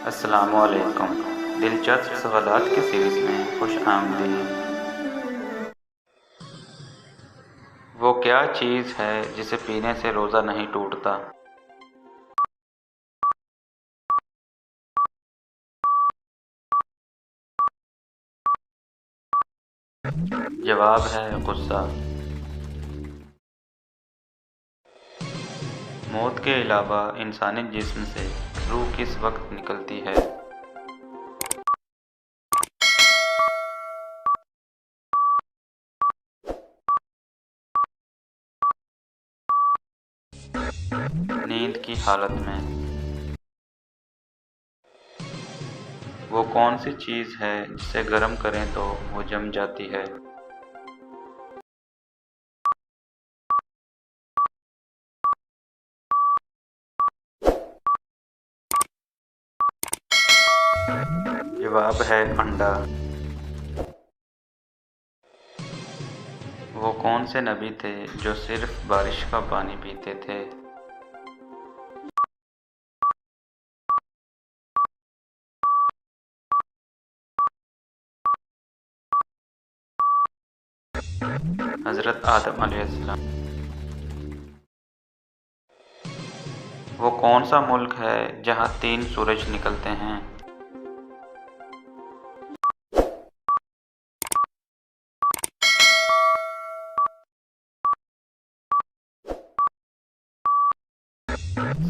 अस्सलामुअलैकुम। दिलचस्प सवालात की सीरीज़ में खुश आमदीद। वो क्या चीज़ है जिसे पीने से रोज़ा नहीं टूटता? जवाब है गुस्सा। मौत के अलावा इंसानी जिस्म से रूह किस वक्त निकलती है? नींद की हालत में। वो कौन सी चीज़ है जिसे गर्म करें तो वो जम जाती है? जवाब है अंडा। वो कौन से नबी थे जो सिर्फ बारिश का पानी पीते थे? हज़रत आदम अलैहिस्सलाम। वो कौन सा मुल्क है जहाँ 3 सूरज निकलते हैं?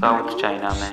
साउथ चाइना में।